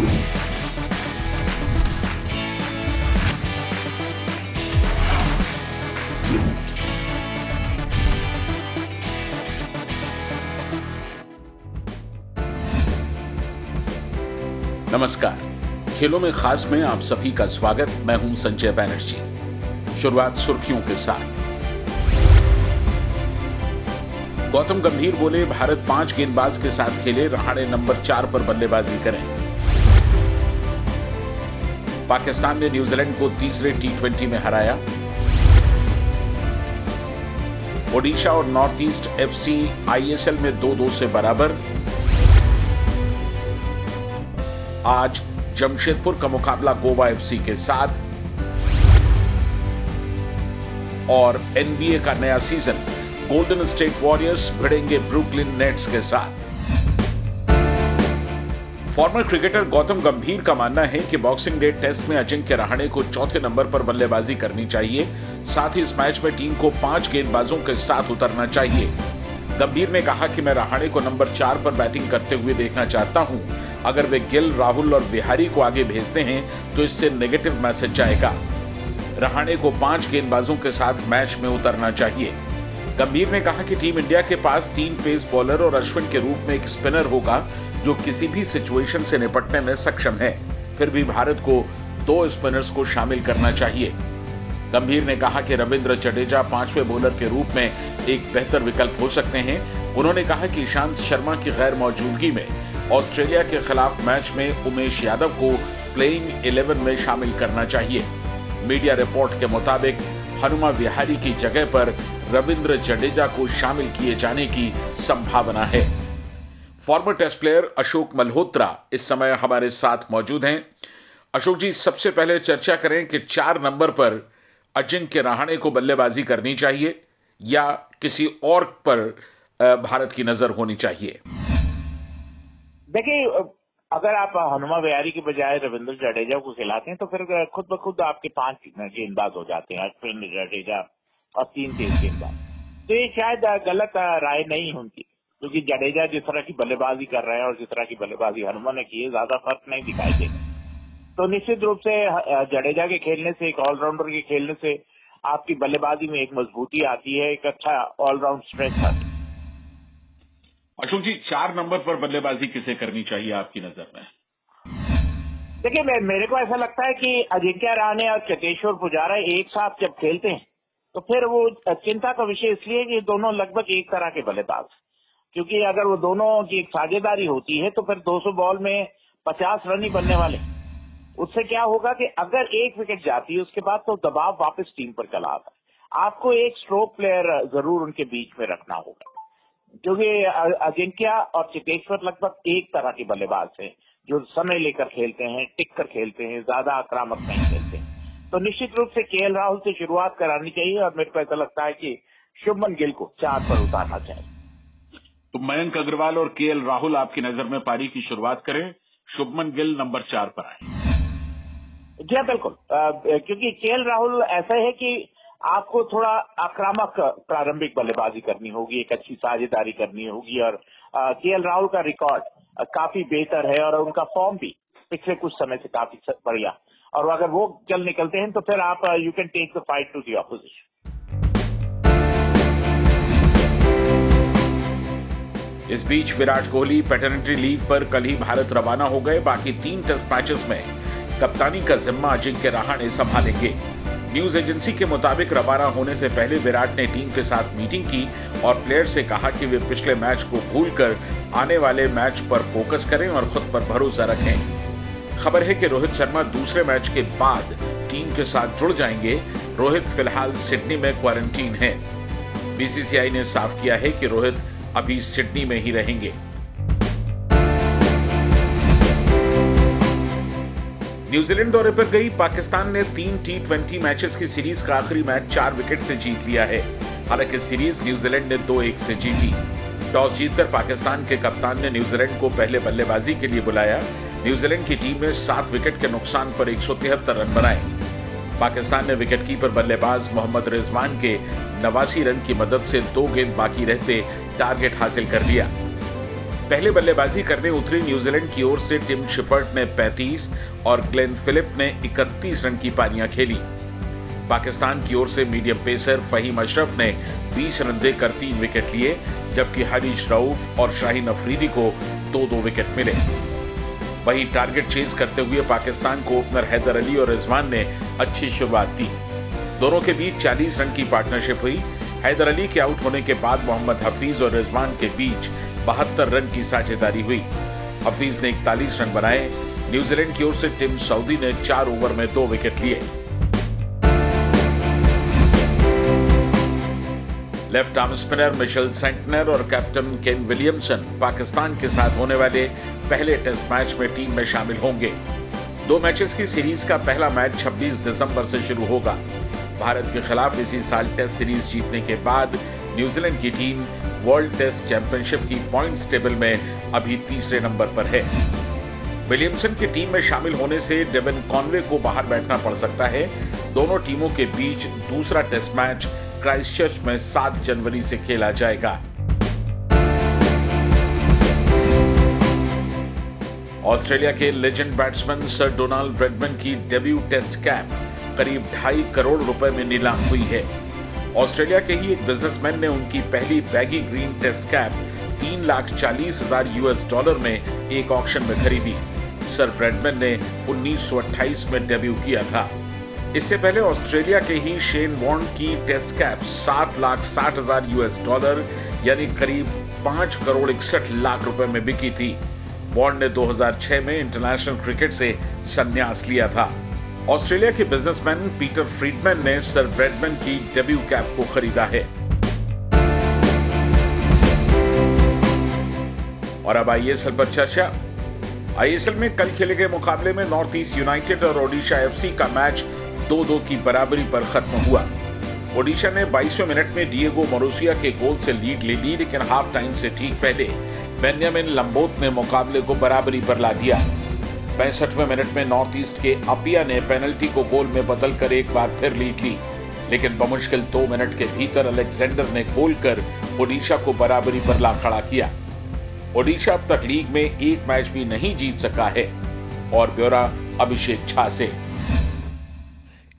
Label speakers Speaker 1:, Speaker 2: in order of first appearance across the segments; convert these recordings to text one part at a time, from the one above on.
Speaker 1: नमस्कार, खेलों में खास में आप सभी का स्वागत। मैं हूं संजय बैनर्जी। शुरुआत सुर्खियों के साथ। गौतम गंभीर बोले, भारत 5 गेंदबाज के साथ खेले, रहाणे नंबर 4 पर बल्लेबाजी करें। पाकिस्तान ने न्यूजीलैंड को तीसरे T20 में हराया। ओडिशा और नॉर्थ ईस्ट FC ISL में 2-2 से बराबर। आज जमशेदपुर का मुकाबला गोवा FC के साथ। और NBA का नया सीजन, गोल्डन स्टेट वॉरियर्स भिड़ेंगे ब्रुकलिन नेट्स के साथ। फॉर्मर क्रिकेटर गौतम गंभीर का मानना है कि बॉक्सिंग डे टेस्ट में अजिंक्य रहाणे को चौथे नंबर पर बल्लेबाजी करनी चाहिए। साथ ही इस मैच में टीम को 5 गेंदबाजों के साथ उतरना चाहिए। गंभीर ने कहा कि मैं रहाणे को नंबर 4 पर बैटिंग करते हुए देखना चाहता हूं। अगर वे गिल, राहुल और विहारी को आगे भेजते हैं तो इससे नेगेटिव मैसेज जाएगा। रहाणे को 5 गेंदबाजों के साथ मैच में उतरना चाहिए। गंभीर ने कहा कि टीम इंडिया के पास 3 पेस बॉलर और अश्विन के रूप में एक स्पिनर होगा जो किसी भी सिचुएशन से निपटने में सक्षम है। फिर भी भारत को 2 स्पिनर्स को शामिल करना चाहिए। गंभीर ने कहा कि रविंद्र जडेजा 5वें बॉलर के रूप में एक बेहतर विकल्प हो सकते हैं। उन्होंने कहा कि ईशांत शर्मा की गैर मौजूदगी में ऑस्ट्रेलिया के खिलाफ मैच में उमेश यादव को प्लेइंग 11 में शामिल करना चाहिए। मीडिया रिपोर्ट के मुताबिक हनुमा विहारी की जगह पर रविंद्र जडेजा को शामिल किए जाने की संभावना है। Former test player Ashok Malhotra इस समय हमारे साथ मौजूद हैं। अशोक जी, सबसे पहले चर्चा करें कि 4 नंबर पर अजिंक्य रहाणे को बल्लेबाजी करनी चाहिए या किसी और पर भारत की नजर होनी चाहिए?
Speaker 2: देखिए, अगर आप हनुमा विहारी की बजाय रविंद्र जडेजा को खिलाते हैं तो फिर खुद ब खुद आपके 5 गेंदबाज हो जाते हैं, अश्विन, जडेजा और 3 तेज गेंदबाज। तो ये शायद गलत राय नहीं होती, क्योंकि जडेजा जिस तरह की बल्लेबाजी कर रहे हैं और जिस तरह की बल्लेबाजी हनुमा ने की है, ज्यादा फर्क नहीं दिखाई देगा। तो निश्चित रूप से जडेजा के खेलने से, एक ऑलराउंडर के खेलने से आपकी बल्लेबाजी में एक मजबूती आती है, एक अच्छा ऑलराउंड स्ट्रेंथ आती है।
Speaker 1: अशोक जी, 4 नंबर पर बल्लेबाजी किसे करनी चाहिए आपकी नजर में?
Speaker 2: देखिए, मेरे को ऐसा लगता है कि अजिंक्य रहाणे और चेतेश्वर पुजारा एक साथ जब खेलते हैं तो फिर वो चिंता का विषय इसलिए कि दोनों लगभग एक तरह के बल्लेबाज, क्योंकि अगर वो दोनों की एक साझेदारी होती है तो फिर 200 बॉल में 50 रन ही बनने वाले। उससे क्या होगा कि अगर एक विकेट जाती है उसके बाद तो दबाव वापस टीम पर चला आता है। आपको एक स्ट्रोक प्लेयर जरूर उनके बीच में रखना होगा, क्योंकि अजिंक्य और चेतेश्वर लगभग एक तरह के बल्लेबाज हैं जो समय लेकर खेलते हैं, टिक कर खेलते हैं, ज्यादा आक्रामक नहीं खेलते हैं। तो निश्चित रूप से KL राहुल से शुरुआत करानी चाहिए और मेरे को ऐसा लगता है कि शुभमन गिल को 4 पर उतारना चाहिए।
Speaker 1: तो मयंक अग्रवाल और KL राहुल आपकी नजर में पारी की शुरुआत करें, शुभमन गिल नंबर 4 पर आए।
Speaker 2: जी हाँ, बिल्कुल, क्योंकि KL राहुल ऐसा है कि आपको थोड़ा आक्रामक प्रारंभिक बल्लेबाजी करनी होगी, एक अच्छी साझेदारी करनी होगी और KL राहुल का रिकॉर्ड काफी बेहतर है और उनका फॉर्म भी पिछले कुछ समय से काफी बढ़िया। और अगर वो चल निकलते हैं तो फिर आप you can take the fight to the opposition.
Speaker 1: इस बीच विराट कोहली पैटर्निटी लीव पर कल ही भारत रवाना हो गए। बाकी 3 टेस्ट मैचेस में कप्तानी का जिम्मा अजिंक्य रहाणे संभालेंगे। न्यूज एजेंसी के मुताबिक रवाना होने से पहले विराट ने टीम के साथ मीटिंग की और प्लेयर से कहा कि वे पिछले मैच को भूलकर आने वाले मैच पर फोकस करें और खुद पर भरोसा रखें। खबर है कि रोहित शर्मा दूसरे मैच के बाद टीम के साथ जुड़ जाएंगे। रोहित फिलहाल सिडनी में क्वारंटीन है। BCCI ने साफ किया है कि रोहित अभी सिडनी में ही रहेंगे। न्यूजीलैंड दौरे पर गई पाकिस्तान ने 3 T20 मैचेस की सीरीज का आखिरी मैच 4 विकेट से जीत लिया है। हालांकि सीरीज न्यूजीलैंड ने 2-1 से जीती। टॉस जीतकर पाकिस्तान के कप्तान ने न्यूजीलैंड को पहले बल्लेबाजी के लिए बुलाया। न्यूजीलैंड की टीम ने 7 विकेट के नुकसान पर 173 रन बनाए। पाकिस्तान ने विकेटकीपर बल्लेबाज मोहम्मद रिजवान के 89 रन की मदद से 2 गेंद बाकी रहते टारगेट हासिल कर लिया। पहले बल्लेबाजी करने उतरी न्यूजीलैंड की ओर से टिम शिफर्ट ने 35 और ग्लेन फिलिप ने 31 रन की पारियां खेली। पाकिस्तान की ओर से मीडियम पेसर फहीम अशरफ ने 20 रन देकर 3 विकेट लिए, जबकि हारिस रऊफ और शाहीन अफरीदी को 2-2 विकेट मिले। वहीं टारगेट चेज करते हुए पाकिस्तान को ओपनर हैदर अली और रिजवान ने अच्छी शुरुआत दी। दोनों के बीच 40 रन की पार्टनरशिप हुई। हैदर अली के आउट होने के बाद मोहम्मद हफीज और रिजवान के बीच 72 रन की साझेदारी हुई। हफीज ने 41 रन बनाए। न्यूजीलैंड की ओर से टिम साउदी ने 4 ओवर में 2 विकेट लिए। Left arm spinner Mitchell Santner और कैप्टन केन विलियमसन पाकिस्तान के साथ होने वाले पहले टेस्ट मैच में टीम में शामिल होंगे। 2 मैचेस की सीरीज का पहला मैच 26 दिसंबर से शुरू होगा। भारत के खिलाफ इसी साल टेस्ट सीरीज जीतने के बाद न्यूजीलैंड की टीम वर्ल्ड टेस्ट चैंपियनशिप की पॉइंट्स टेबल में अभी तीसरे नंबर पर है। विलियमसन की टीम में शामिल होने से डेविन कॉनवे को बाहर बैठना पड़ सकता है। दोनों टीमों के बीच दूसरा टेस्ट मैच क्राइस्टचर्च में 7 जनवरी से खेला जाएगा। ऑस्ट्रेलिया के legend batsman sir Donald Bradman की डेब्यू टेस्ट कैप करीब 2.5 करोड़ रुपए में नीलाम हुई है। ऑस्ट्रेलिया के ही एक बिजनेसमैन ने उनकी पहली बैगी ग्रीन टेस्ट कैप $3,40,000 में एक ऑक्शन में खरीदी। सर ब्रैडमैन ने 1928 में डेब्यू किया था। इससे पहले ऑस्ट्रेलिया के ही शेन वॉर्न की टेस्ट कैप $7,60,000 यानी करीब 5 करोड़ 61 लाख रुपए में बिकी थी। वॉर्न ने 2006 में इंटरनेशनल क्रिकेट से संन्यास लिया था। ऑस्ट्रेलिया के बिजनेसमैन पीटर फ्रीडमैन ने सर ब्रैडमैन की डेब्यू कैप को खरीदा है। और अब आईएसएल पर चर्चा। आईएसएल में कल खेले गए मुकाबले में नॉर्थ ईस्ट यूनाइटेड और ओडिशा एफसी का मैच 2-2 की बराबरी पर खत्म हुआ। ओडिशा ने 22वें मिनट में डिएगो मोरोसिया के गोल से लीड ले ली, लेकिन हाफ टाइम से ठीक पहले बेन्यामिन लंबोत ने मुकाबले को बराबरी पर ला दिया। 65वें मिनट में नॉर्थ ईस्ट के अपिया ने पेनल्टी को गोल में बदलकर एक बार फिर लीड ली, लेकिन बमुश्किल 2 मिनट के भीतर अलेक्जेंडर ने गोल कर ओडिशा को बराबरी पर ला खड़ा किया। ओडिशा अब तक लीग में एक मैच भी नहीं जीत सका है। और ब्यौरा अभिषेक झा से।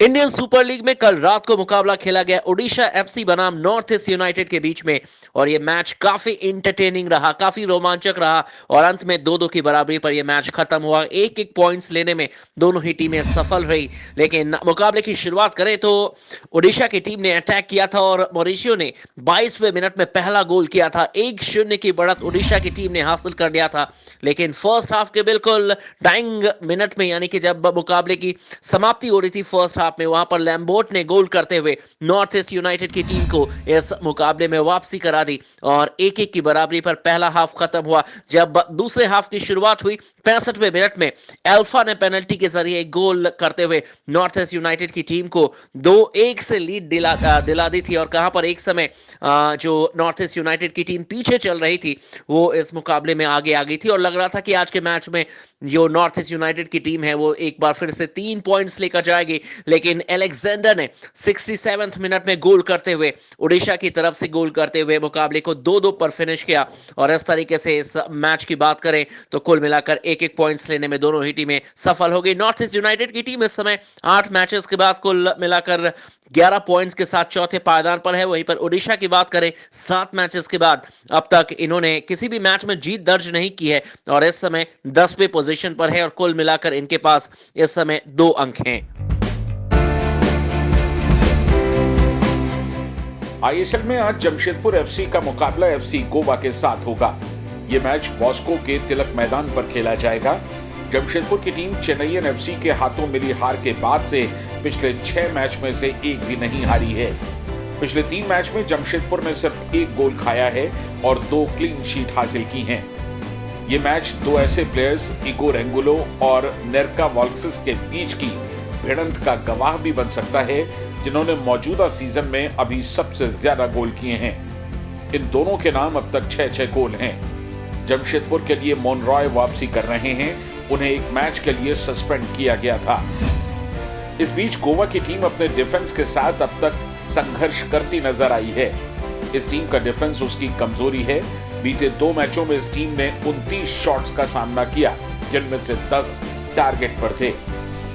Speaker 3: इंडियन सुपर लीग में कल रात को मुकाबला खेला गया ओडिशा एफसी बनाम नॉर्थ ईस्ट यूनाइटेड के बीच में, और यह मैच काफी इंटरटेनिंग रहा, काफी रोमांचक रहा और अंत में 2-2 की बराबरी पर यह मैच खत्म हुआ। एक पॉइंट्स लेने में दोनों ही टीमें सफल रही, लेकिन मुकाबले की शुरुआत करें तो ओडिशा की टीम ने अटैक किया था और मॉरिशियो ने 22वें मिनट में पहला गोल किया था। 1-0 की बढ़त ओडिशा की टीम ने हासिल कर लिया था, लेकिन फर्स्ट हाफ के बिल्कुल डाइंग मिनट में, यानी कि जब मुकाबले की समाप्ति हो रही थी फर्स्ट हाफ में, वहां पर लैम्बोर्ट ने गोल करते हुए नॉर्थ ईस्ट यूनाइटेड की टीम को इस मुकाबले में वापसी करा दी और 1-1 की बराबरी पर पहला हाफ खत्म हुआ। जब दूसरे हाफ की शुरुआत हुई 65वें मिनट में एल्फा ने पेनल्टी के जरिए गोल करते हुए नॉर्थ ईस्ट यूनाइटेड की टीम को 2-1 से लीड दिला दी थी। और कहां पर एक समय जो नॉर्थ ईस्ट यूनाइटेड की टीम पीछे चल रही थी वो इस मुकाबले में आगे आ गई थी और लग रहा था कि आज के मैच में जो नॉर्थ ईस्ट यूनाइटेड की टीम है वो एक बार फिर से 3 पॉइंट्स लेकर जाएगी, लेकिन अलेक्जेंडर ने 67वें मिनट में गोल करते हुए ओडिशा की तरफ से गोल करते हुए मुकाबले को 2-2 पर फिनिश किया। और इस तरीके से इस मैच की बात करें तो कुल मिलाकर 1-1 पॉइंट्स लेने में दोनों ही टीमें सफल हो गई। नॉर्थ ईस्ट यूनाइटेड की टीम इस समय 8 मैचेस के बाद कुल मिलाकर 11 पॉइंट्स के साथ चौथे पायदान पर है। वहीं पर ओडिशा की बात करें 7 मैचेस के बाद अब तक इन्होंने किसी भी मैच में जीत दर्ज नहीं की है और इस समय 10वें पोजीशन पर है और कुल मिलाकर इनके पास इस समय 2 अंक हैं।
Speaker 1: आईएसएल में आज जमशेदपुर एफसी का मुकाबला एफसी गोवा के साथ होगा। यह मैच बॉस्को के तिलक मैदान पर खेला जाएगा। जमशेदपुर की टीम चेन्नईयन एफसी के हाथों मिली हार के बाद से पिछले 6 मैच में से एक भी नहीं हारी है। पिछले 3 मैच में जमशेदपुर ने सिर्फ 1 गोल खाया है और 2 क्लीन शीट हासिल की हैं। ये मैच 2 ऐसे प्लेयर्स इगोर एंगुलो और नेरका वॉल्क्सिस के बीच की भिड़ंत का गवाह भी बन सकता है, जिन्होंने मौजूदा सीजन में अभी सबसे ज्यादा गोल किए हैं। इन दोनों के नाम अब तक 6-6 गोल हैं। जमशेदपुर के लिए मोनरॉय वापसी कर रहे हैं, उन्हें एक मैच के लिए सस्पेंड किया गया था। इस बीच गोवा की टीम अपने डिफेंस के साथ अब तक संघर्ष करती नजर आई है। इस टीम का डिफेंस उसकी कमजोरी है। बीते 2 मैचों में इस टीम ने 29 शॉट्स का सामना किया, जिनमें से 10 टारगेट पर थे।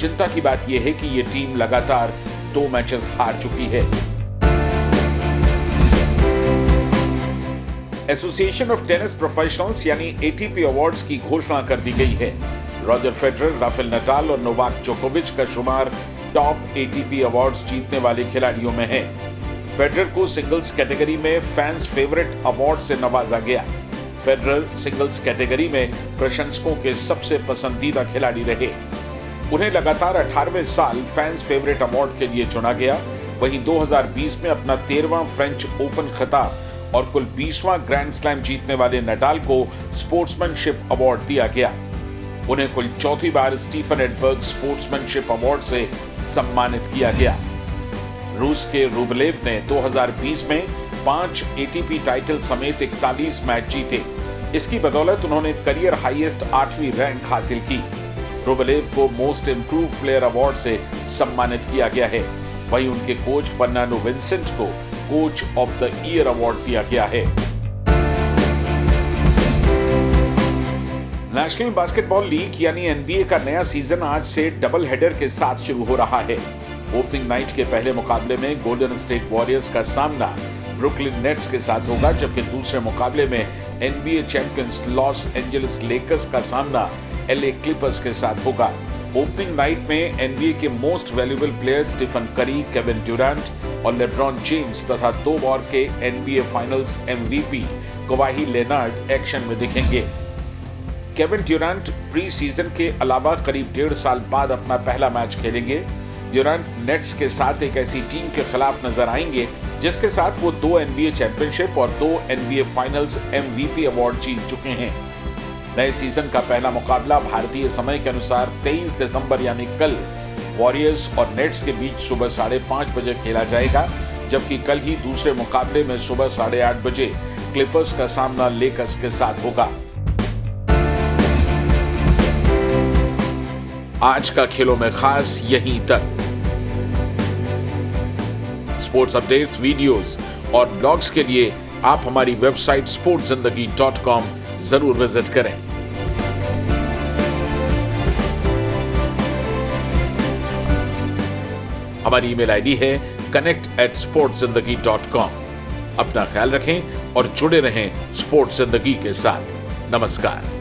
Speaker 1: चिंता की बात यह है कि यह टीम लगातार 2 मैचेस हार चुकी है। एसोसिएशन ऑफ टेनिस प्रोफेशनल्स यानी एटीपी अवार्ड्स की घोषणा कर दी गई है। रॉजर फेडरर, राफेल नडाल और नोवाक जोकोविच का शुमार टॉप एटीपी अवार्ड्स जीतने वाले खिलाड़ियों में है। फेडरर को सिंगल्स कैटेगरी में फैंस फेवरेट अवार्ड से नवाजा गया। फेडरर सिंगल्स कैटेगरी में प्रशंसकों के सबसे पसंदीदा खिलाड़ी रहे। उन्हें लगातार 18वें साल फैंस फेवरेट अवार्ड के लिए चुना गया। वहीं 2020 में अपना 13वां फ्रेंच ओपन खिताब और कुल 20वां ग्रैंड स्लैम जीतने वाले नडाल को स्पोर्ट्समैनशिप अवार्ड दिया गया। उन्हें कुल 4थी बार स्टीफन एडबर्ग स्पोर्ट्समैनशिप अवार्ड से सम्मानित किया गया। रूस के रूबलेव ने 2020 में 5 एटीपी टाइटल समेत 41 मैच जीते। इसकी बदौलत उन्होंने करियर हाईएस्ट 8वीं रैंक हासिल की। रूबलेव को मोस्ट इंप्रूव प्लेयर अवार्ड से सम्मानित किया गया है। वहीं उनके कोच फर्नांडो विंसेंट को coach of the year award दिया गया है। नेशनल बास्केटबॉल लीग यानी एनबीए का नया सीजन आज से डबल हेडर के साथ शुरू हो रहा है। ओपनिंग नाइट के पहले मुकाबले में गोल्डन स्टेट वॉरियर्स का सामना ब्रुकलिन नेट्स के साथ होगा, जबकि दूसरे मुकाबले में NBA champions Los Angeles Lakers का सामना एलए क्लिपर्स के साथ होगा। ओपनिंग नाइट में एनबीए के most valuable players Stephen Curry, Kevin Durant और लेब्रॉन जेम्स तथा 2 बार के NBA finals MVP Kawhi Leonard action में दिखेंगे। केविन ड्यूरैंट प्री सीजन के अलावा करीब 1.5 साल बाद अपना पहला मैच खेलेंगे। ड्यूरैंट नेट्स के साथ एक ऐसी टीम के खिलाफ नजर आएंगे जिसके साथ वो 2 एनबीए चैंपियनशिप और 2 एनबीए फाइनल्स एमवीपी अवार्ड जीत चुके हैं। नए सीजन का पहला मुकाबला भारतीय समय के अनुसार 23 दिसंबर यानी कल वॉरियर्स और नेट्स के बीच सुबह 5:30 बजे खेला जाएगा, जबकि कल ही दूसरे मुकाबले में सुबह 8:30 बजे क्लिपर्स का सामना लेकर्स के साथ होगा। आज का खेलों में खास यहीं तक। स्पोर्ट्स अपडेट्स, वीडियोस और ब्लॉग्स के लिए आप हमारी वेबसाइट sportszindagi.com जरूर विजिट करें। हमारी ईमेल आईडी है connect@sportszindagi.com। अपना ख्याल रखें और जुड़े रहें स्पोर्ट्स जिंदगी के साथ। नमस्कार।